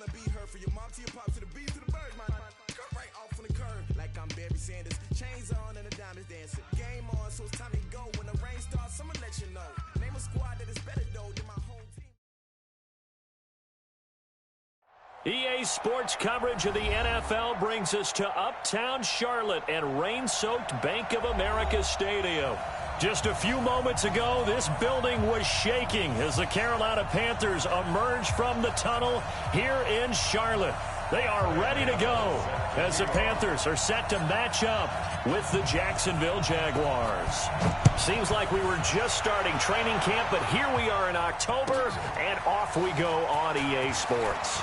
wanna be heard for your mom to your pops to the bees to the bird, man. Cut right off on the curb like I'm Barry Sanders. Chains on and the diamonds dancing. Game on, so it's time to go. When the rain starts, I'ma let you know. Name a squad that is better though than my whole team. EA Sports coverage of the NFL brings us to Uptown Charlotte and rain-soaked Bank of America Stadium. Just a few moments ago, this building was shaking as the Carolina Panthers emerged from the tunnel here in Charlotte. They are ready to go as the Panthers are set to match up with the Jacksonville Jaguars. Seems like we were just starting training camp, but here we are in October, and off we go on EA Sports.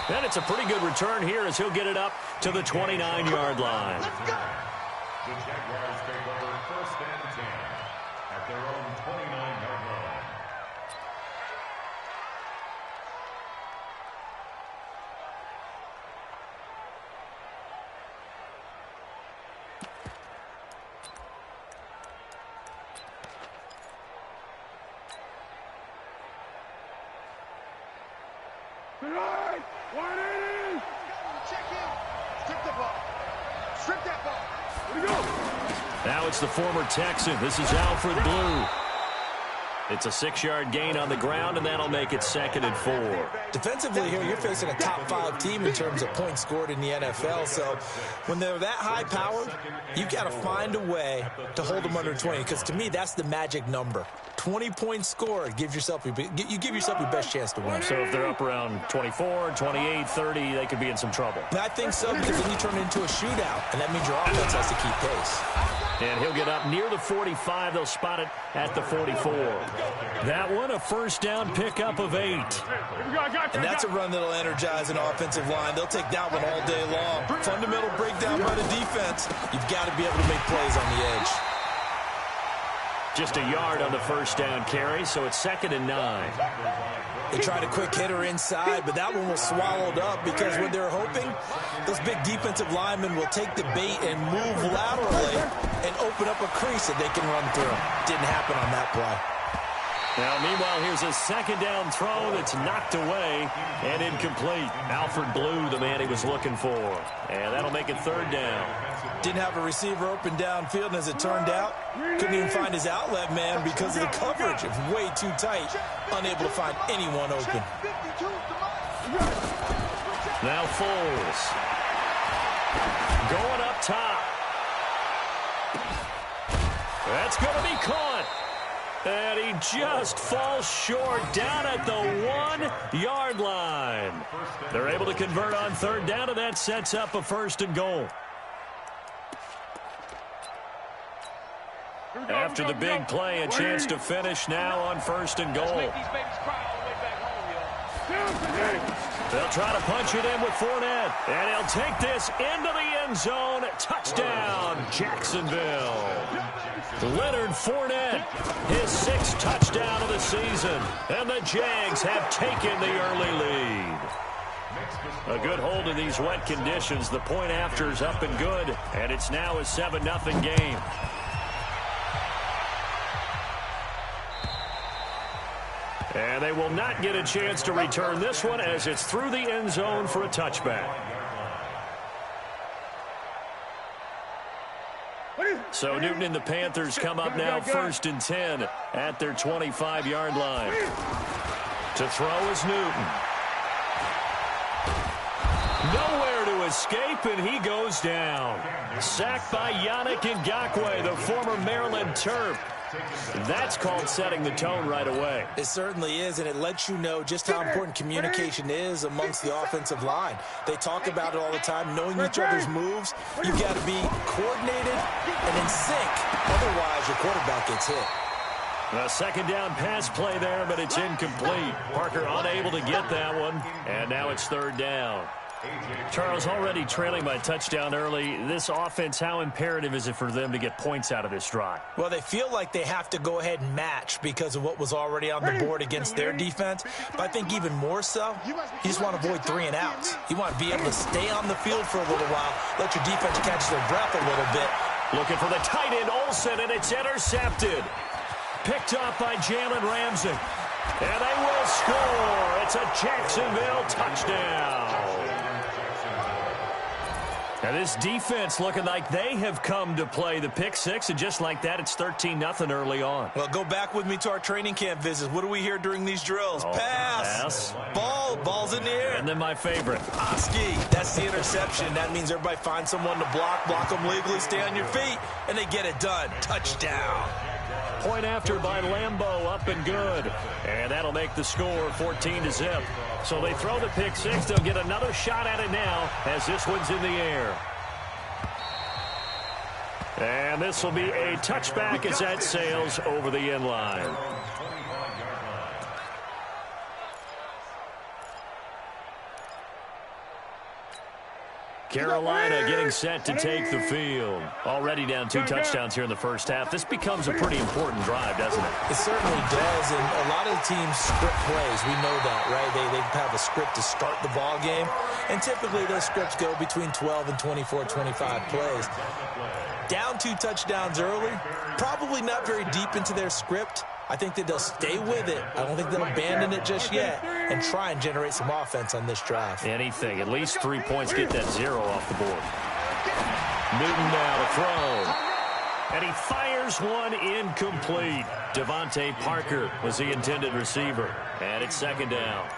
And it's a pretty good return here as he'll get it up to the 29-yard line. The Jaguars take over 1st and 10 at their own 29-yard line. Right, 180. Check in. Strip the ball. Strip that ball. Here we go. Now it's the former Texan. This is Alfred Blue. It's a 6-yard gain on the ground, and that'll make it 2nd and 4. Defensively here, you're facing a top-5 team in terms of points scored in the NFL. So when they're that high-powered, you've got to find a way to hold them under 20, because to me, that's the magic number. 20 points scored, you give yourself your best chance to win. So if they're up around 24, 28, 30, they could be in some trouble. I think so, because then you turn it into a shootout, and that means your offense has to keep pace. And he'll get up near the 45. They'll spot it at the 44. That one, a 1st down pickup of 8. And that's a run that'll energize an offensive line. They'll take that one all day long. Fundamental breakdown by the defense. You've got to be able to make plays on the edge. Just a yard on the 1st down carry, so it's 2nd and 9. They tried a quick hitter inside, but that one was swallowed up because what they're hoping, those big defensive linemen will take the bait and move laterally and open up a crease that they can run through. Didn't happen on that play. Now, meanwhile, here's a 2nd down throw that's knocked away and incomplete. Alfred Blue, the man he was looking for. And that'll make it 3rd down. Didn't have a receiver open downfield, and as it turned out, couldn't even find his outlet man because of the coverage. It was way too tight, unable to find anyone open. Now Foles. Going up top. That's going to be caught. And he just falls short down at the 1-yard line. They're able to convert on 3rd down, and that sets up a 1st and goal. After the big play, a chance to finish now on 1st and goal. They'll try to punch it in with Fournette. And he'll take this into the end zone. Touchdown, Jacksonville. Leonard Fournette, his 6th touchdown of the season. And the Jags have taken the early lead. A good hold in these wet conditions. The point after is up and good. And it's now a 7-0 game. And they will not get a chance to return this one as it's through the end zone for a touchback. So Newton and the Panthers come up now 1st and 10 at their 25-yard line. To throw is Newton. Nowhere to escape, and he goes down. Sacked by Yannick Ngakoue, the former Maryland Terp. That's called setting the tone right away. It certainly is, and it lets you know just how important communication is amongst the offensive line. They talk about it all the time, knowing each other's moves. You've got to be coordinated and in sync. Otherwise, your quarterback gets hit. A 2nd down pass play there, but it's incomplete. Parker unable to get that one, and now it's 3rd down. Charles, already trailing by touchdown early. This offense, how imperative is it for them to get points out of this drive? Well, they feel like they have to go ahead and match because of what was already on the board against their defense. But I think even more so, you just want to avoid 3 and outs. You want to be able to stay on the field for a little while, let your defense catch their breath a little bit. Looking for the tight end, Olsen, and it's intercepted. Picked up by Jalen Ramsey. And they will score. It's a Jacksonville touchdown. Now this defense looking like they have come to play the pick six, and just like that, it's 13-0 early on. Well, go back with me to our training camp visits. What do we hear during these drills? Pass. Ball's in the air. And then my favorite. Oski, that's the interception. That means everybody finds someone to block them legally, stay on your feet, and they get it done. Touchdown. Point after by Lambeau, up and good. And that'll make the score 14-0. So they throw the pick six. They'll get another shot at it now as this one's in the air. And this will be a touchback as that sails over the end line. Carolina getting set to take the field. Already down 2 touchdowns here in the first half. This becomes a pretty important drive, doesn't it? It certainly does, and a lot of the teams script plays. We know that, right? They have a script to start the ball game, and typically those scripts go between 12 and 24, 25 plays. Down 2 touchdowns early, probably not very deep into their script. I think that they'll stay with it. I don't think they'll abandon it just yet and try and generate some offense on this drive. Anything. At least 3 points. Get that 0 off the board. Newton now to throw. And he fires one incomplete. Devontae Parker was the intended receiver. And it's second down.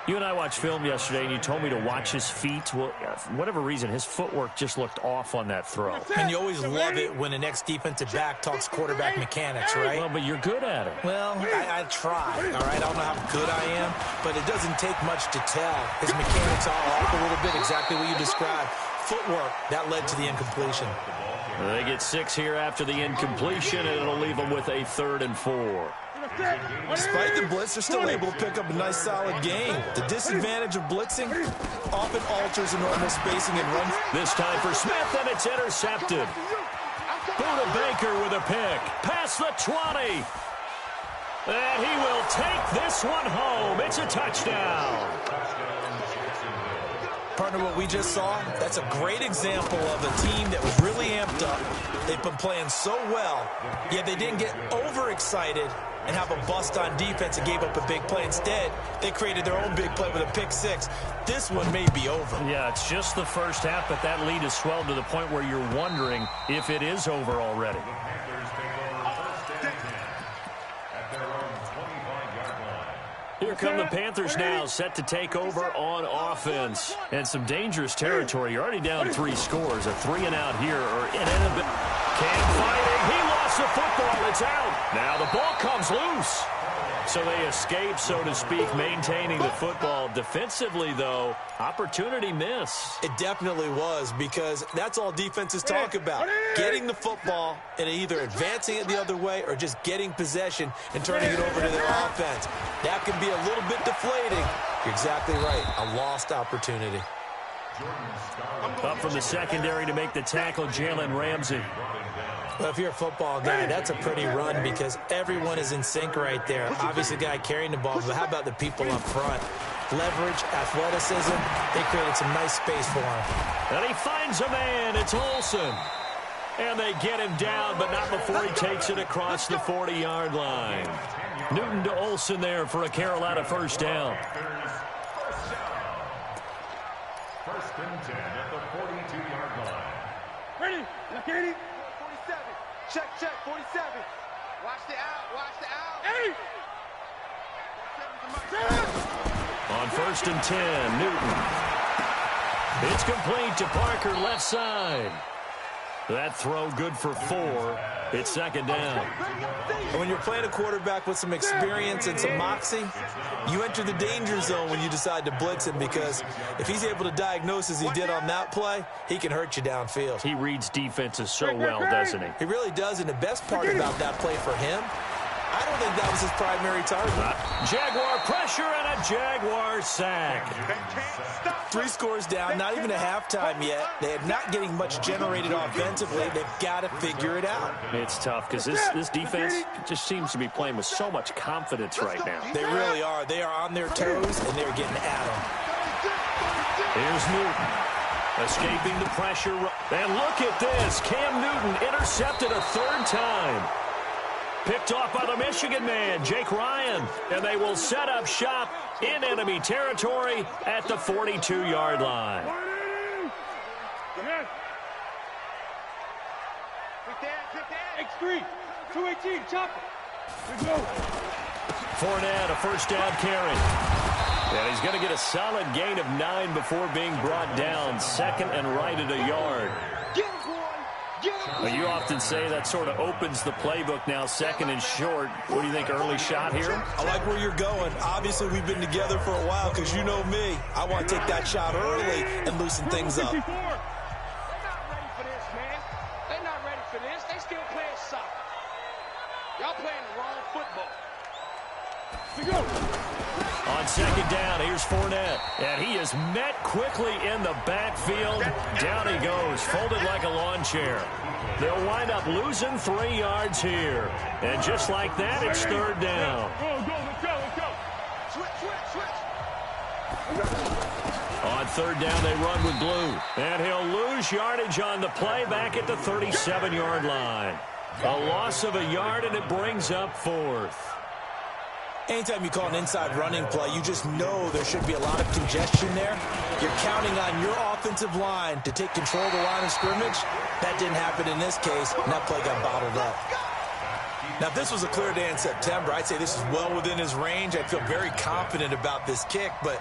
You and I watched film yesterday, and you told me to watch his feet. Well, for whatever reason, his footwork just looked off on that throw. And you always love it when an ex-defensive back talks quarterback mechanics, right? Well, but you're good at it. Well, I try, all right? I don't know how good I am, but it doesn't take much to tell. His mechanics are off a little bit, exactly what you described. Footwork, that led to the incompletion. They get 6 here after the incompletion, and it'll leave them with a 3rd and 4. Despite the blitz, they're still able to pick up a nice, solid gain. The disadvantage of blitzing often alters the normal spacing and run. This time for Smith, and it's intercepted. Buda Baker with a pick. Past the 20. And he will take this one home. It's a touchdown. Partner, what we just saw, that's a great example of a team that was really amped up. They've been playing so well, yet they didn't get overexcited and have a bust on defense and gave up a big play. Instead, they created their own big play with a pick six. This one may be over. Yeah, it's just the first half, but that lead has swelled to the point where you're wondering if it is over already. Here come the Panthers now, set to take over on offense. And some dangerous territory. You're already down 3 scores. A 3-and-out here, or an inability. Cam fighting. He lost the football. It's out. Now the ball comes loose. So they escape, so to speak, maintaining the football. Defensively, though, opportunity miss. It definitely was, because that's all defenses talk about. Getting the football and either advancing it the other way or just getting possession and turning it over to their offense. That can be a little bit deflating. You're exactly right. A lost opportunity. Up from the secondary to make the tackle, Jalen Ramsey. Well, if you're a football guy, that's a pretty run because everyone is in sync right there. Obviously, the guy carrying the ball, but how about the people up front? Leverage, athleticism, they created some nice space for him. And he finds a man. It's Olsen. And they get him down, but not before he takes it across the 40-yard line. Newton to Olsen there for a Carolina first down. First and 10 at the 42-yard line. Ready? Look at it. 47. Check, 47. Watch the out. Hey! On first and 10, Newton. It's complete to Parker, left side. That throw good for 4. It's second down. And when you're playing a quarterback with some experience and some moxie, you enter the danger zone when you decide to blitz him, because if he's able to diagnose as he did on that play, he can hurt you downfield. He reads defenses so well, doesn't he? He really does, and the best part about that play for him, I don't think that was his primary target. Jaguar pressure and a Jaguar sack. 3 scores down, not even a halftime yet. They're not getting much generated offensively. They've got to figure it out. It's tough because this defense just seems to be playing with so much confidence right now. They really are. They are on their toes, and they're getting at them. Here's Newton. Escaping the pressure. And look at this. Cam Newton intercepted a 3rd time. Picked off by the Michigan man, Jake Ryan. And they will set up shop in enemy territory at the 42-yard line. X3, 218, chopper. Fournette, a first down carry. And he's going to get a solid gain of 9 before being brought down. Second and right at a yard. Well, you often say that sort of opens the playbook now, second and short. What do you think, early shot here? I like where you're going. Obviously, we've been together for a while because you know me. I want to take that shot early and loosen things up. They're not ready for this, man. They're not ready for this. They still playing soccer. Y'all playing the wrong football. On second down, here's Fournette. And he is met quickly in the backfield. Down he goes, folded like a lawn chair. They'll wind up losing 3 yards here. And just like that, it's third down. Let's go. Switch. On third down, they run with blue. And he'll lose yardage on the play back at the 37-yard line. A loss of a yard, and it brings up fourth. Anytime you call an inside running play, you just know there should be a lot of congestion there. You're counting on your offensive line to take control of the line of scrimmage. That didn't happen in this case, and that play got bottled up. Now, if this was a clear day in September, I'd say this is well within his range. I'd feel very confident about this kick, but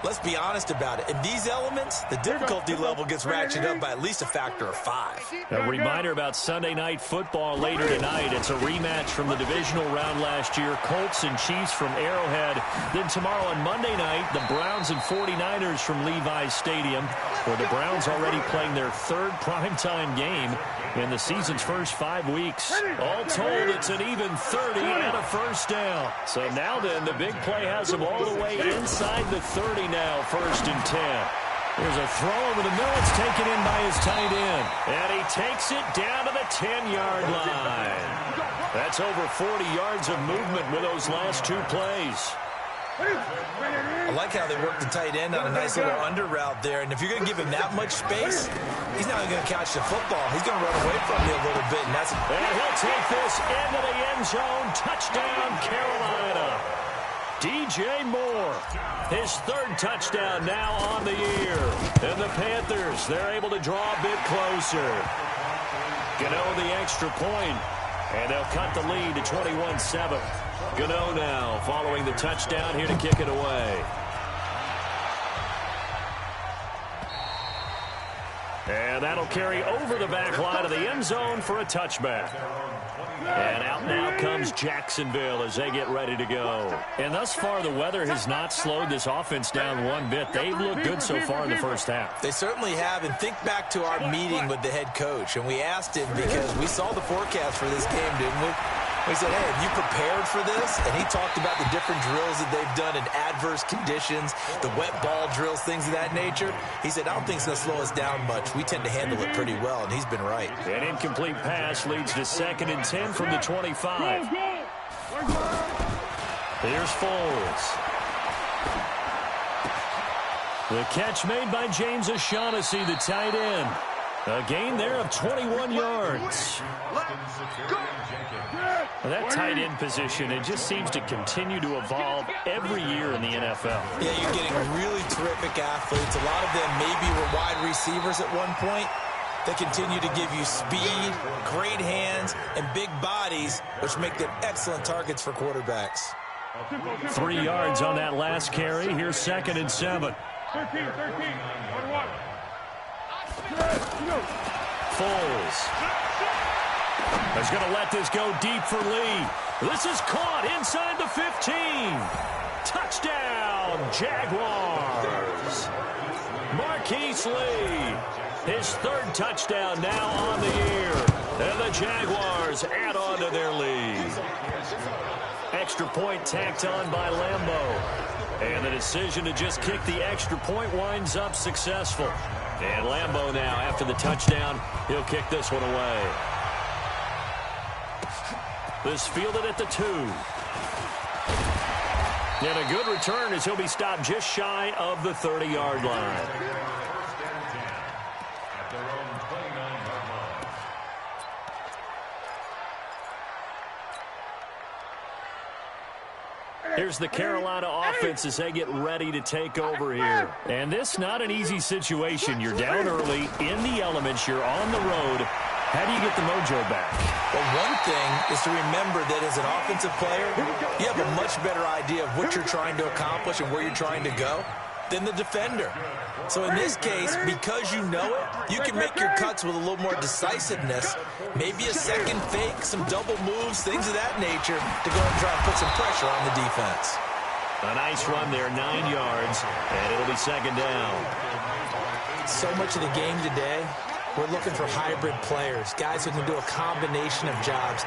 let's be honest about it. In these elements, the difficulty level gets ratcheted up by at least a factor of 5. A reminder about Sunday Night Football later tonight. It's a rematch from the divisional round last year. Colts and Chiefs from Arrowhead. Then tomorrow on Monday night, the Browns and 49ers from Levi's Stadium, where the Browns already playing their third primetime game in the season's first 5 weeks. All told, it's an even 30 and a first down. So now then, the big play has them all the way inside the 30 now, first and 10. There's a throw over the middle. It's taken in by his tight end. And he takes it down to the 10-yard line. That's over 40 yards of movement with those last 2 plays. I like how they work the tight end on a nice little under route there. And if you're going to give him that much space, he's not going to catch the football. He's going to run away from you a little bit. And he'll take this into the end zone. Touchdown, Carolina. DJ Moore, his 3rd touchdown now on the year. And the Panthers, they're able to draw a bit closer. Gano the extra point, and they'll cut the lead to 21-7. Gano now following the touchdown here to kick it away. And that'll carry over the back line of the end zone for a touchback. And out now comes Jacksonville as they get ready to go. And thus far, the weather has not slowed this offense down one bit. They've looked good so far in the first half. They certainly have. And think back to our meeting with the head coach. And we asked him because we saw the forecast for this game, didn't we? We said, hey, have you prepared for this? And he talked about the different drills that they've done in adverse conditions, the wet ball drills, things of that nature. He said, I don't think it's going to slow us down much. We tend to handle it pretty well, and he's been right. An incomplete pass leads to 2nd and 10 from the 25. Here's Foles. The catch made by James O'Shaughnessy, the tight end. A gain there of 21 yards. That tight end position, it just seems to continue to evolve every year in the NFL. Yeah, you're getting really terrific athletes. A lot of them maybe were wide receivers at one point. They continue to give you speed, great hands, and big bodies, which make them excellent targets for quarterbacks. 3 yards on that last carry. Here's 2nd and 7. 13. Foles is going to let this go deep for Lee. This is caught inside the 15. Touchdown, Jaguars. Marquise Lee, his 3rd touchdown now on the year. And the Jaguars add on to their lead. Extra point tacked on by Lambeau. And the decision to just kick the extra point winds up successful. And Lambeau now, after the touchdown, he'll kick this one away. This fielded at the 2. And a good return as he'll be stopped just shy of the 30-yard line. Here's the Carolina offense as they get ready to take over here. And this not an easy situation. You're down early, in the elements, you're on the road. How do you get the mojo back? Well, one thing is to remember that as an offensive player, you have a much better idea of what you're trying to accomplish and where you're trying to go than the defender. So in this case, because you know it, you can make your cuts with a little more decisiveness, maybe a second fake, some double moves, things of that nature to go and try and put some pressure on the defense. A nice run there, 9 yards, and it'll be second down. So much of the game today, we're looking for hybrid players, guys who can do a combination of jobs.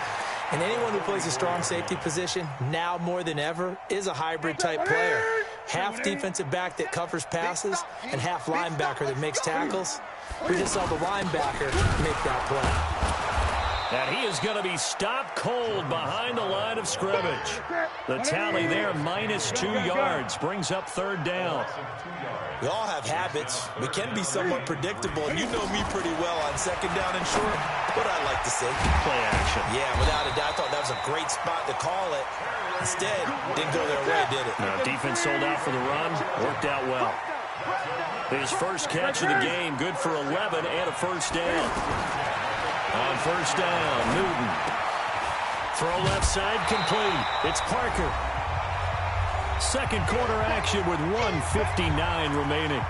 And anyone who plays a strong safety position, now more than ever, is a hybrid-type player. Half defensive back that covers passes and half linebacker that makes tackles. We just saw the linebacker make that play. And he is going to be stopped cold behind the line of scrimmage. The tally there, -2 yards, brings up third down. We all have habits. We can be somewhat predictable, and you know me pretty well on second down and short. What I like to say. Play action. Yeah, without a doubt, I thought that was a great spot to call it. Instead, didn't go their way, did it? No, defense sold out for the run. Worked out well. His first catch of the game, good for 11 and a first down. On first down, Newton. Throw left side, complete. It's Parker. Second quarter action with 1:59 remaining.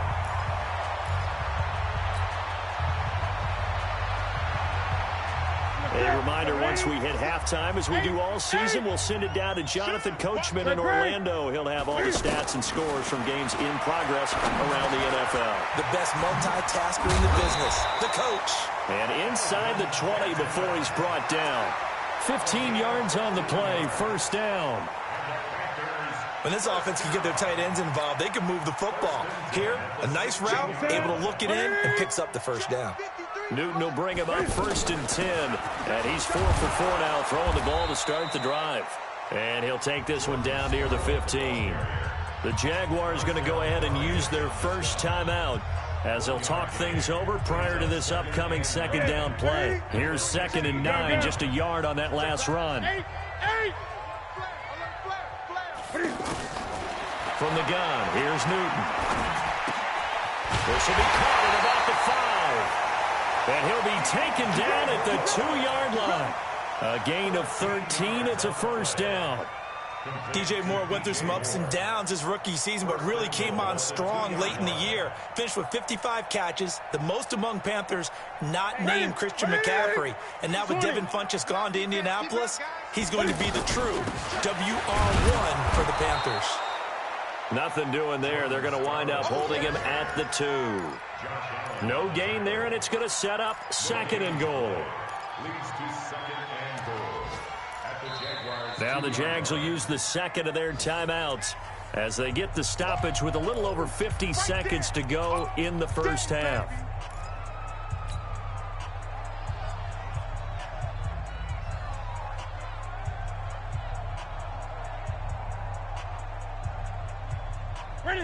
A reminder, once we hit halftime, as we do all season, we'll send it down to Jonathan Coachman in Orlando. He'll have all the stats and scores from games in progress around the NFL. The best multitasker in the business, the coach. And inside the 20 before he's brought down. 15 yards on the play, first down. When this offense can get their tight ends involved, they can move the football. Here, a nice route, able to look it in, and picks up the first down. Newton will bring him up first and 10. And he's 4 for 4 now, throwing the ball to start the drive. And he'll take this one down near the 15. The Jaguars going to go ahead and use their first timeout as they'll talk things over prior to this upcoming second down play. Here's 2nd and 9, just a yard on that last run. From the gun, here's Newton. This will be caught at about the 5. And he'll be taken down at the 2-yard line. A gain of 13. It's a first down. DJ Moore went through some ups and downs his rookie season, but really came on strong late in the year. Finished with 55 catches, the most among Panthers not named Christian McCaffrey. And now with Devin Funchess gone to Indianapolis, he's going to be the true WR1 for the Panthers. Nothing doing there. They're going to wind up holding him at the 2. No gain there, and it's going to set up 2nd and goal. Now the Jags will use the second of their timeouts as they get the stoppage with a little over 50 seconds to go in the first half.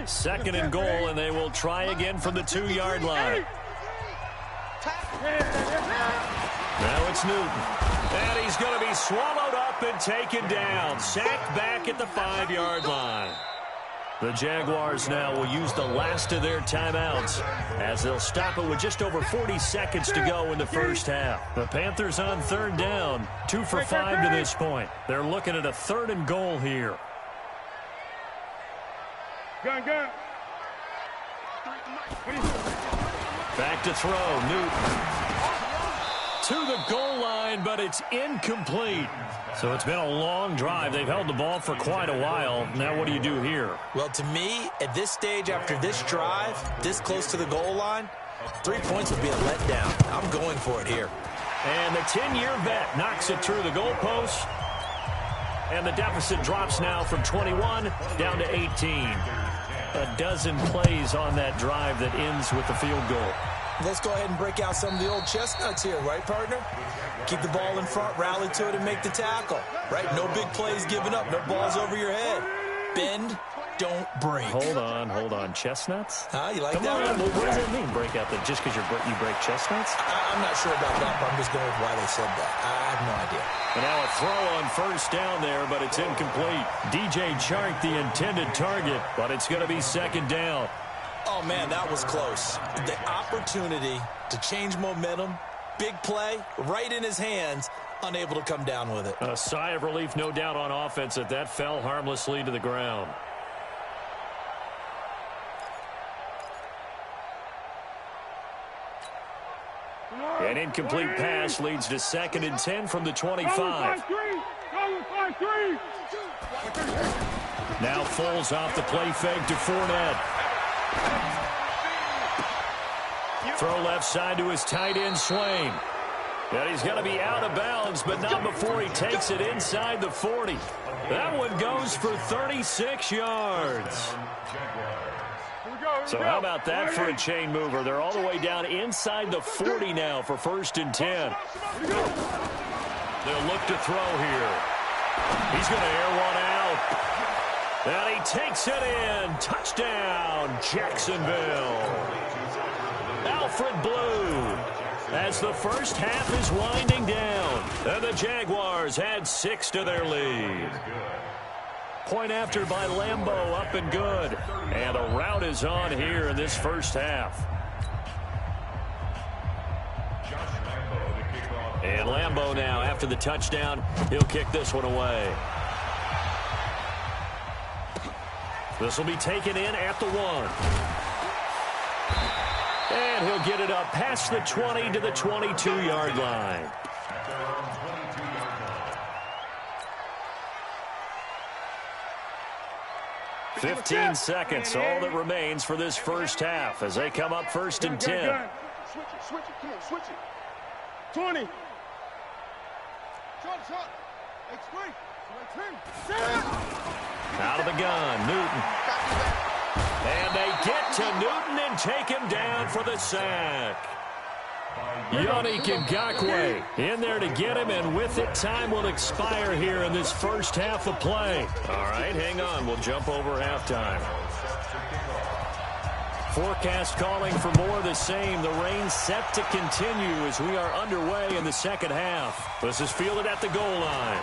Second and goal, and they will try again from the 2-yard line. Now it's Newton. And he's going to be swallowed up and taken down. Sacked back at the 5-yard line. The Jaguars now will use the last of their timeouts as they'll stop it with just over 40 seconds to go in the first half. The Panthers on third down, 2 for 5 to this point. They're looking at a 3rd and goal here. Gun. Back to throw, Newton. To the goal line, but it's incomplete. So it's been a long drive. They've held the ball for quite a while. Now what do you do here? Well, to me, at this stage, after this drive, this close to the goal line, 3 points would be a letdown. I'm going for it here. And the 10-year vet knocks it through the goalpost. And the deficit drops now from 21 down to 18. A dozen plays on that drive that ends with the field goal. Let's go ahead and break out some of the old chestnuts here, right, partner? Keep the ball in front, rally to it, and make the tackle, right? No big plays given up, no balls over your head. Bend, don't break. Hold on. Chestnuts? You like Come that? on. What does that mean, break out? Just because you break chestnuts? I'm not sure about that, but I'm just going with why they said that. I have no idea. And now a throw on first down there, but it's incomplete. DJ Chark, the intended target, but it's going to be second down. Oh, man, that was close. The opportunity to change momentum, big play, right in his hands, unable to come down with it. A sigh of relief, no doubt, on offense that fell harmlessly to the ground. An incomplete pass leads to 2nd and 10 from the 25. Now Foles off the play fake to Fournette. Throw left side to his tight end, Swain. And he's going to be out of bounds, but not before he takes it inside the 40. That one goes for 36 yards. So how about that for a chain mover? They're all the way down inside the 40 now for 1st and 10. They'll look to throw here. He's going to air one out. And he takes it in. Touchdown, Jacksonville. Alfred Blue. As the first half is winding down, and the Jaguars add 6 to their lead. Point after by Lambeau, up and good. And a rout is on here in this first half. And Lambeau now, after the touchdown, he'll kick this one away. This will be taken in at the 1. And he'll get it up past the 20 to the 22-yard line. "15 seconds, all that remains for this first half as they come up 1st and 10. Switch it, come on, switch it. 20. Shot. Out of the gun, Newton. And they get to Newton and take him down for the sack. Yannick Ngakoue in there to get him, and with it, time will expire here in this first half of play. All right, hang on. We'll jump over halftime. Forecast calling for more of the same. The rain set to continue as we are underway in the second half. This is fielded at the goal line.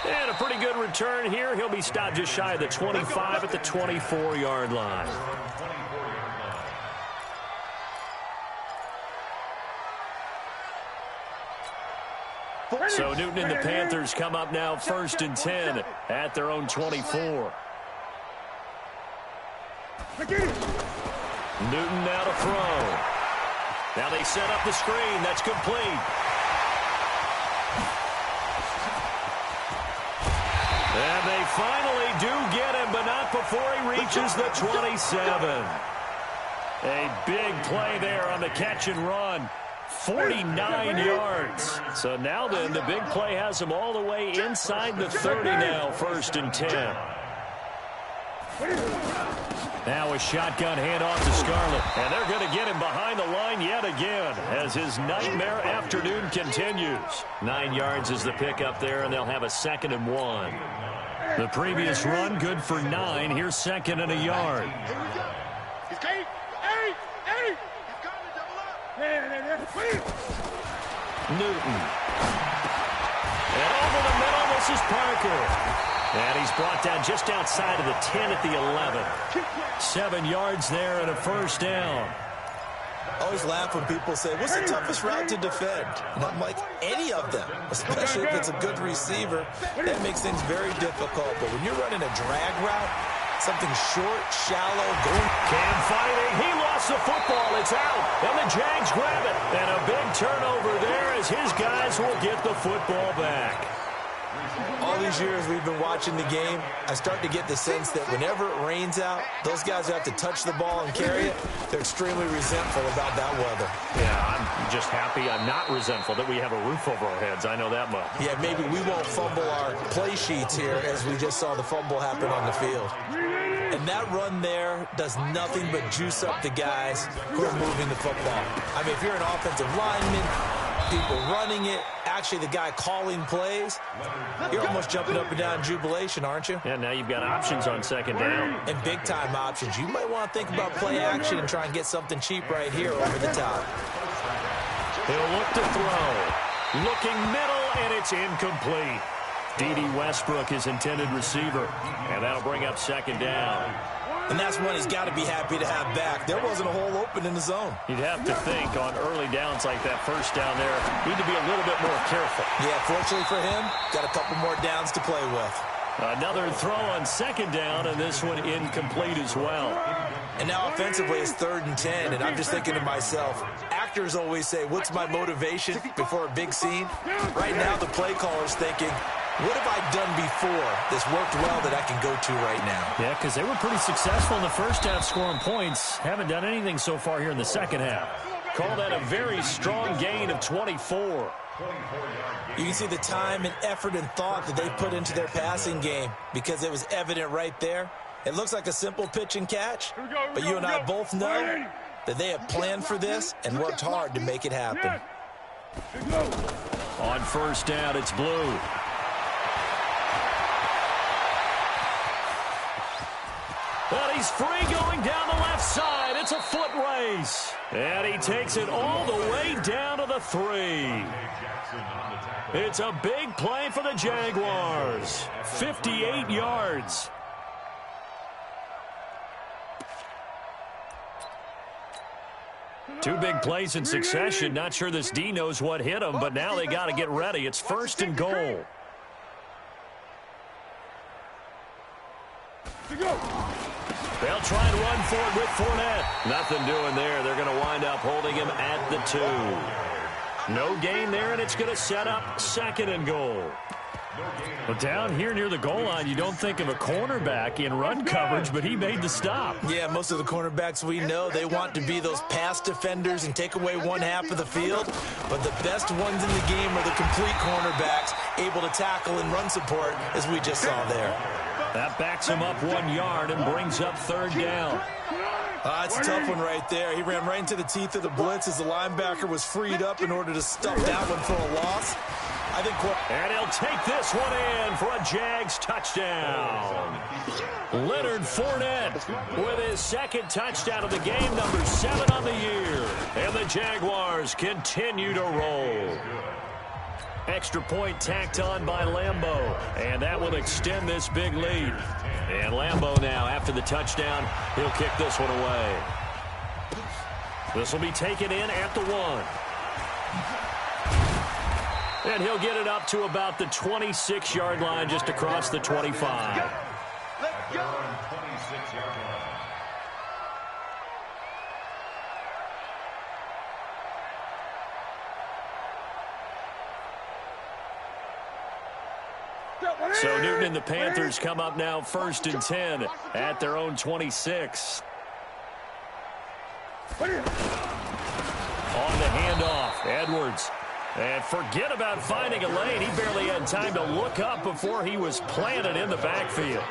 And a pretty good return here. He'll be stopped just shy of the 25 at the 24-yard line. So Newton and the Panthers come up now 1st and 10 at their own 24. Newton now to throw. Now they set up the screen. That's complete. And they finally do get him, but not before he reaches the 27. A big play there on the catch and run. 49 yards. So now then, the big play has him all the way inside the 30 now, 1st and 10. Now a shotgun handoff to Scarlett. And they're going to get him behind the line yet again as his nightmare afternoon continues. 9 yards is the pickup there, and they'll have a 2nd and 1. The previous run, good for 9. Here's 2nd and a yard. Newton. And over the middle, this is Parker. And he's brought down just outside of the 10 at the 11. 7 yards there and a first down. I always laugh when people say, what's the toughest route to defend? And I'm like, any of them, especially if it's a good receiver. That makes things very difficult. But when you're running a drag route, something short, shallow, going. Cam fighting. He lost the football. It's out. And the Jags grab it. And a big turnover there as his guys will get the football back. All these years we've been watching the game, I start to get the sense that whenever it rains out, those guys who have to touch the ball and carry it, they're extremely resentful about that weather. Yeah, I'm just happy I'm not resentful that we have a roof over our heads. I know that much. Yeah, maybe we won't fumble our play sheets here as we just saw the fumble happen on the field. And that run there does nothing but juice up the guys who are moving the football. I mean, if you're an offensive lineman, people running it, actually the guy calling plays, you're almost jumping up and down in jubilation, aren't you? And now you've got options on second down. And big-time options. You might want to think about play action and try and get something cheap right here over the top. He'll look to throw. Looking middle, and it's incomplete. D.D. Westbrook, his intended receiver. And that'll bring up second down. And that's one he's got to be happy to have back. There wasn't a hole open in the zone. You'd have to think on early downs like that first down there, need to be a little bit more careful. Yeah, fortunately for him, got a couple more downs to play with. Another throw on second down, and this one incomplete as well. And now offensively it's 3rd and 10, and I'm just thinking to myself, actors always say, what's my motivation before a big scene? Right now the play caller's thinking, what have I done before that's worked well that I can go to right now? Yeah, because they were pretty successful in the first half scoring points. Haven't done anything so far here in the second half. Call that a very strong gain of 24. You can see the time and effort and thought that they put into their passing game because it was evident right there. It looks like a simple pitch and catch, but you and I both know that they have planned for this and worked hard to make it happen. On first down, it's Blue. But he's free going down the left side. It's a foot race. And he takes it all the way down to the 3. It's a big play for the Jaguars. 58 yards. Two big plays in succession. Not sure this D knows what hit him, but now they got to get ready. It's 1st and goal. They'll try and run for it with Fournette. Nothing doing there. They're going to wind up holding him at the 2. No gain there, and it's going to set up 2nd and goal. But down here near the goal line, you don't think of a cornerback in run coverage, but he made the stop. Yeah, most of the cornerbacks we know, they want to be those pass defenders and take away one half of the field. But the best ones in the game are the complete cornerbacks, able to tackle and run support, as we just saw there. That backs him up 1 yard and brings up 3rd down. That's a tough one right there. He ran right into the teeth of the blitz as the linebacker was freed up in order to stuff that one for a loss. And he'll take this one in for a Jags touchdown. Leonard Fournette with his 2nd touchdown of the game, number 7 on the year. And the Jaguars continue to roll. Extra point tacked on by Lambeau. And that will extend this big lead. And Lambeau now, after the touchdown, he'll kick this one away. This will be taken in at the 1. And he'll get it up to about the 26-yard line, just across the 25. Let's go. 26-yard line. So Newton and the Panthers come up now 1st and 10 at their own 26. On the handoff, Edwards. And forget about finding a lane. He barely had time to look up before he was planted in the backfield.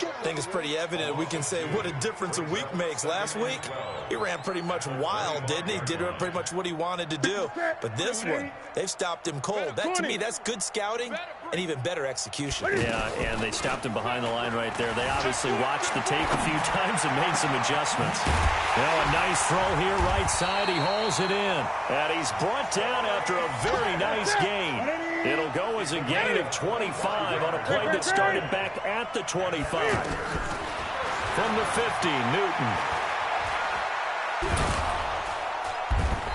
I think it's pretty evident. We can say what a difference a week makes. Last week, he ran pretty much wild, didn't he? Did pretty much what he wanted to do. But this one, they've stopped him cold. That, to me, that's good scouting and even better execution. Yeah, and they stopped him behind the line right there. They obviously watched the tape a few times and made some adjustments. Now a nice throw here, right side. He hauls it in. And he's brought down after a very nice gain. It'll go as a gain of 25 on a play that started back at the 25. From the 50, Newton.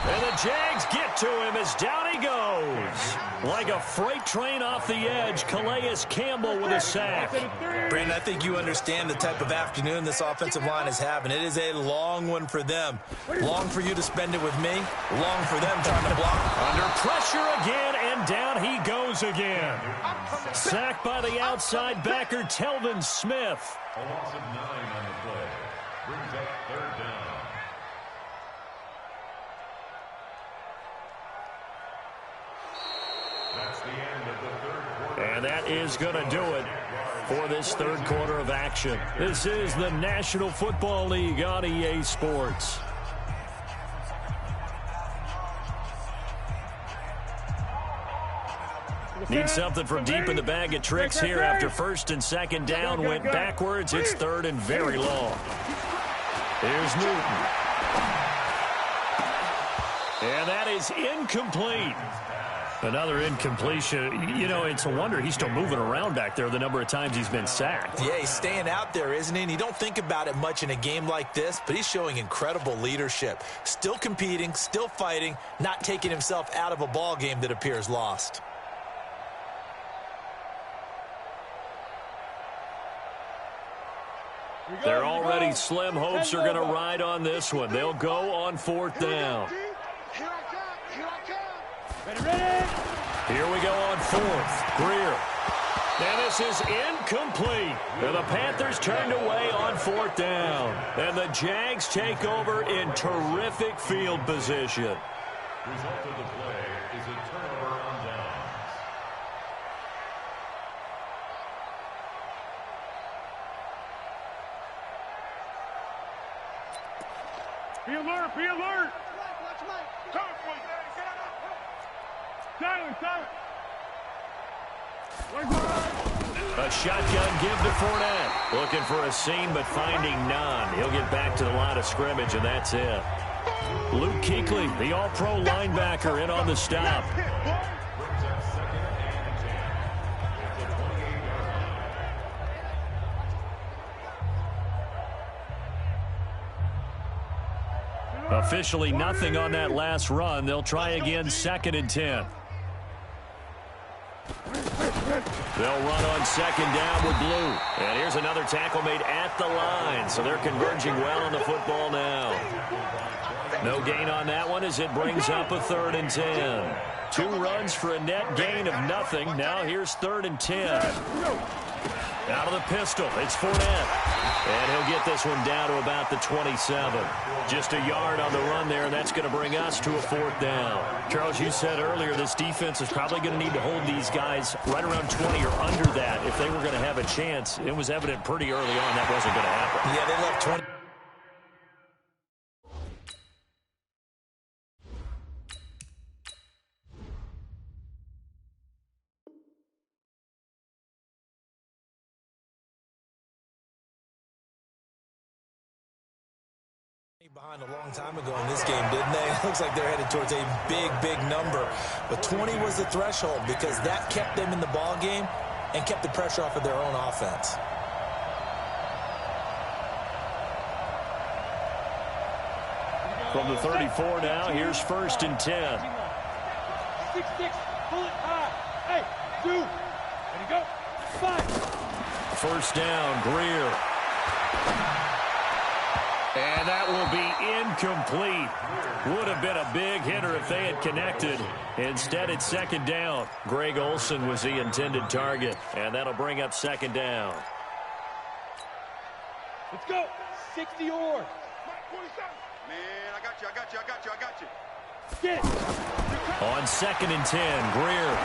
And the Jags get to him as down he goes. Like a freight train off the edge, Calais Campbell with a sack. Brandon, I think you understand the type of afternoon this offensive line is having. It is a long one for them. Long for you to spend it with me. Long for them trying to block. Under pressure again, and down he goes again. Sacked by the outside backer, Telvin Smith. A loss of 9 on the play. Brings up 3rd down. That's the end of the 3rd quarter. And that is going to do it for this 3rd quarter of action. This is the National Football League on EA Sports. Need something from deep in the bag of tricks here after first and second down went backwards. It's third and very long. Here's Newton. And that is incomplete. Another incompletion. You know, it's a wonder he's still moving around back there the number of times he's been sacked. Yeah, he's staying out there, isn't he? And you don't think about it much in a game like this, but he's showing incredible leadership. Still competing, still fighting, not taking himself out of a ball game that appears lost. They're already slim hopes are going to ride on this one. They'll go on fourth down. Here we go on fourth. Greer. And this is incomplete. And the Panthers turned away on fourth down. And the Jags take over in terrific field position. Result of the play is a turnover on downs. Be alert, be alert. Silent. A shotgun give to Fournette. Looking for a seam, but finding none. He'll get back to the line of scrimmage, and that's it. Luke Kuechly, the all-pro linebacker, in on the stop. Brings up second and 10. It's a 28-yard line. Officially nothing on that last run. They'll try again second and 10. They'll run on second down with Blue. And here's another tackle made at the line. So they're converging well on the football now. No gain on that one as it brings up a third and 10. 2 runs for a net gain of nothing. Now here's third and 10. Out of the pistol, it's Fournette. And he'll get this one down to about the 27. Just a yard on the run there, and that's going to bring us to a fourth down. Charles, you said earlier this defense is probably going to need to hold these guys right around 20 or under that if they were going to have a chance. It was evident pretty early on that wasn't going to happen. Yeah, they left 20. Behind a long time ago in this game, didn't they? It looks like they're headed towards a big number. But 20 was the threshold because that kept them in the ball game and kept the pressure off of their own offense. From the 34 now, here's first and 10. 6-6, pull it high. Hey, 2. Ready to go. 5. First down, Greer. And that will be incomplete. Would have been a big hitter if they had connected. Instead, it's second down. Greg Olsen was the intended target. And that'll bring up second down. Let's go. 60 or. Man, I got you. Get it. On second and 10, Greer.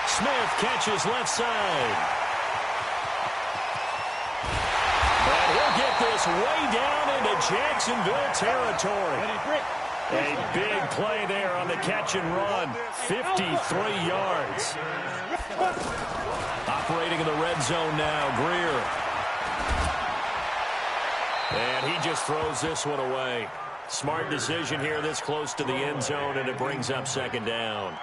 Smith catches left side. And he'll get this way down into Jacksonville territory. A big play there on the catch and run. 53 yards. Operating in the red zone now, Greer. And he just throws this one away. Smart decision here this close to the end zone, and it brings up second down.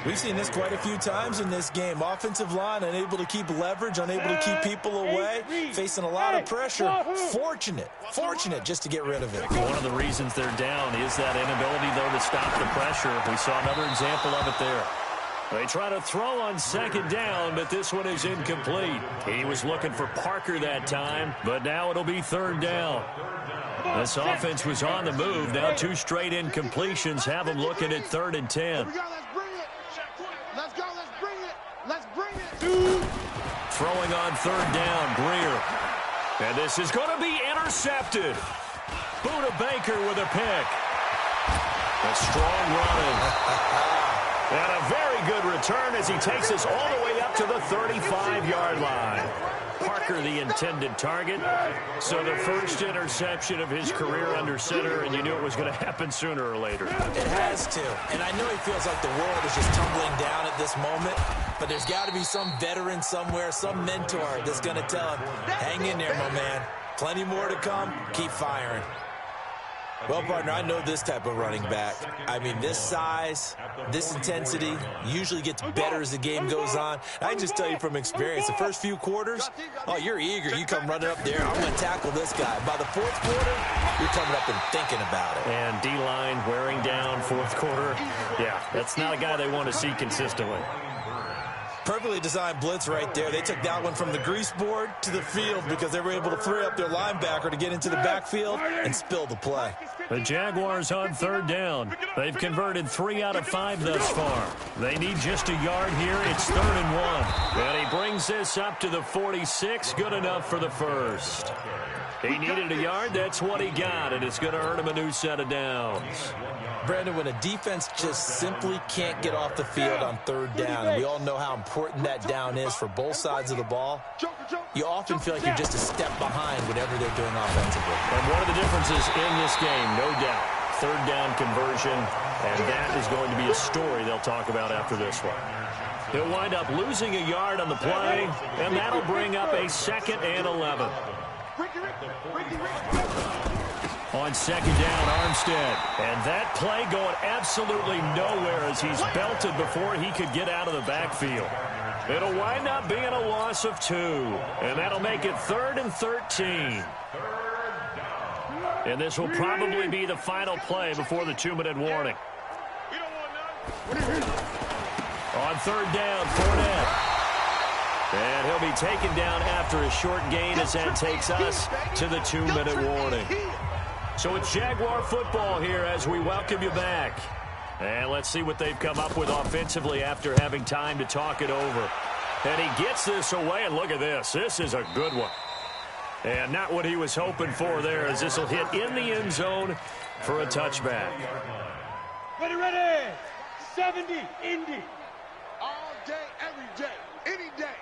We've seen this quite a few times in this game. Offensive line unable to keep leverage, unable to keep people away, facing a lot of pressure. Fortunate just to get rid of it. One of the reasons they're down is that inability, though, to stop the pressure. We saw another example of it there. They try to throw on second down, but this one is incomplete. He was looking for Parker that time, but now it'll be third down. This offense was on the move. Now 2 straight incompletions have them looking at third and 10. Let's bring it. Throwing on third down, Greer. And this is going to be intercepted. Buda Baker with a pick. A strong run. And a very good return as he takes us all the way up to the 35-yard line. Parker the intended target. So the first interception of his career under center, and you knew it was going to happen sooner or later. It has to. And I know he feels like the world is just tumbling down at this moment, but there's got to be some veteran somewhere, some mentor that's going to tell him, hang in there, my man. Plenty more to come. Keep firing. Well, partner, I know this type of running back. I mean, this size, this intensity usually gets better as the game goes on. I can just tell you from experience, the first few quarters, oh, you're eager. You come running up there, I'm going to tackle this guy. By the fourth quarter, you're coming up and thinking about it. And D-line wearing down fourth quarter. Yeah, that's not a guy they want to see consistently. Perfectly designed blitz right there. They took that one from the grease board to the field because they were able to free up their linebacker to get into the backfield and spill the play. The Jaguars on third down. They've converted 3 out of 5 thus far. They need just a yard here. It's 3rd and 1. And he brings this up to the 46. Good enough for the first. He needed a yard. That's what he got, and it's going to earn him a new set of downs. Brandon, when a defense just simply can't get off the field on third down, and we all know how important that down is for both sides of the ball, you often feel like you're just a step behind whatever they're doing offensively. And one of the differences in this game, no doubt, third down conversion, and that is going to be a story they'll talk about after this one. He'll wind up losing a yard on the play, and that'll bring up a 2nd and 11. On 2nd down, Armstead. And that play going absolutely nowhere as he's belted before he could get out of the backfield. It'll wind up being a loss of 2. And that'll make it 3rd and 13. And this will probably be the final play before the 2-minute warning. On 3rd down, Fournette. And he'll be taken down after a short gain as that takes us to the 2-minute warning. So it's Jaguar football here as we welcome you back. And let's see what they've come up with offensively after having time to talk it over. And he gets this away, and look at this. This is a good one. And not what he was hoping for there, as this will hit in the end zone for a touchback. Ready. 70, Indy. All day, every day, any day.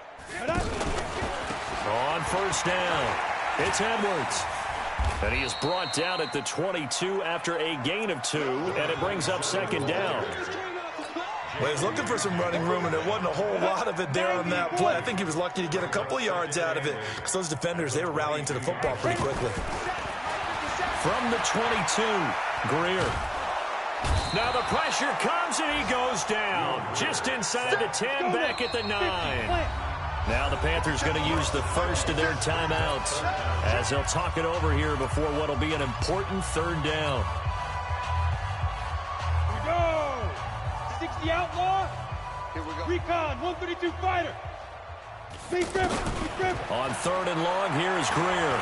On 1st down, it's Edwards. And he is brought down at the 22 after a gain of 2, and it brings up 2nd down. Well, he was looking for some running room, and there wasn't a whole lot of it there on that play. I think he was lucky to get a couple of yards out of it because those defenders, they were rallying to the football pretty quickly. From the 22, Greer. Now the pressure comes, and he goes down. Just inside the 10, back at the 9. Now the Panthers going to use the first of their timeouts as they'll talk it over here before what will be an important 3rd down. Here we go. 60 outlaw. Here we go. Recon, 132 fighter. Big grip. On 3rd and long, here is Greer.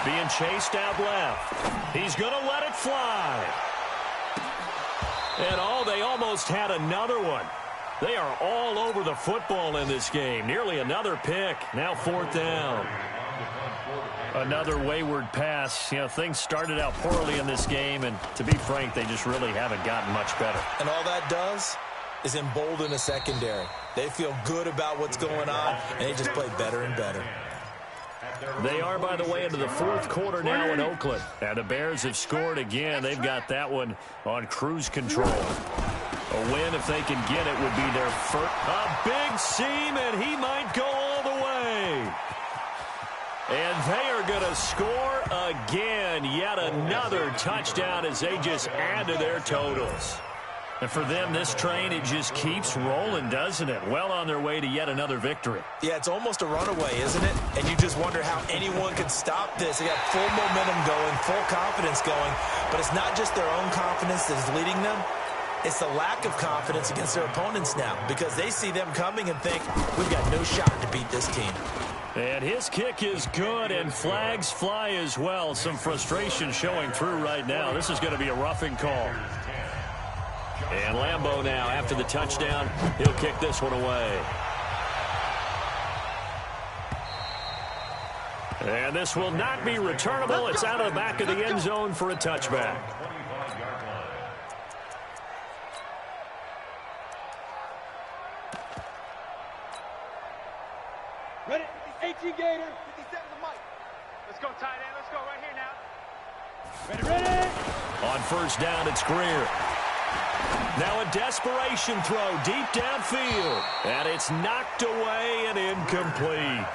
Being chased out left. He's going to let it fly. And they almost had another one. They are all over the football in this game. Nearly another pick. Now 4th down. Another wayward pass. You know, things started out poorly in this game, and to be frank, they just really haven't gotten much better. And all that does is embolden a secondary. They feel good about what's going on, and they just play better and better. They are, by the way, into the 4th quarter now in Oakland. And the Bears have scored again. They've got that one on cruise control. A win, if they can get it, would be their first. A big seam, and he might go all the way. And they are going to score again. Yet another touchdown as they just add to their totals. And for them, this train, it just keeps rolling, doesn't it? Well on their way to yet another victory. Yeah, it's almost a runaway, isn't it? And you just wonder how anyone could stop this. They got full momentum going, full confidence going. But it's not just their own confidence that is leading them. It's the lack of confidence against their opponents now because they see them coming and think, we've got no shot to beat this team. And his kick is good, and flags fly as well. Some frustration showing through right now. This is going to be a roughing call. And Lambeau now, after the touchdown, he'll kick this one away. And this will not be returnable. It's out of the back of the end zone for a touchback. Ready? 18 Gator. 57 to Mike. Let's go, tight end. Let's go right here now. Ready? On first down, it's Greer. Now a desperation throw deep downfield. And it's knocked away and incomplete.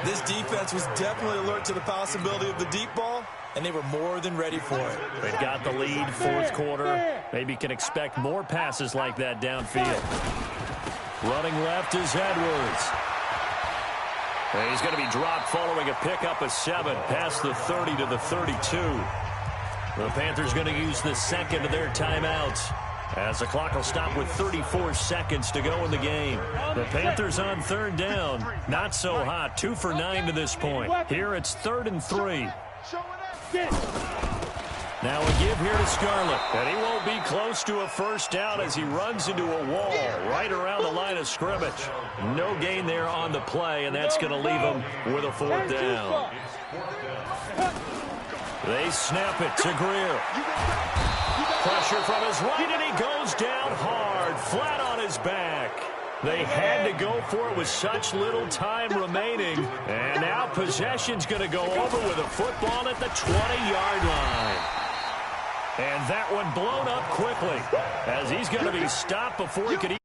This defense was definitely alert to the possibility of the deep ball, and they were more than ready for it. They've got the lead, fourth quarter. Maybe can expect more passes like that downfield. Running left is Edwards. And he's going to be dropped following a pickup of 7 past the 30 to the 32. The Panthers going to use the second of their timeouts, as the clock will stop with 34 seconds to go in the game. The Panthers on third down. Not so hot. 2 for 9 to this point. Here it's 3rd and 3. Now a give here to Scarlett. And he won't be close to a first down as he runs into a wall right around the line of scrimmage. No gain there on the play, and that's going to leave him with a 4th down. They snap it to Greer. Pressure from his right, and he goes down hard, flat on his back. They had to go for it with such little time remaining. And now possession's going to go over with a football at the 20-yard line. And that one blown up quickly, as he's going to be stopped before he could even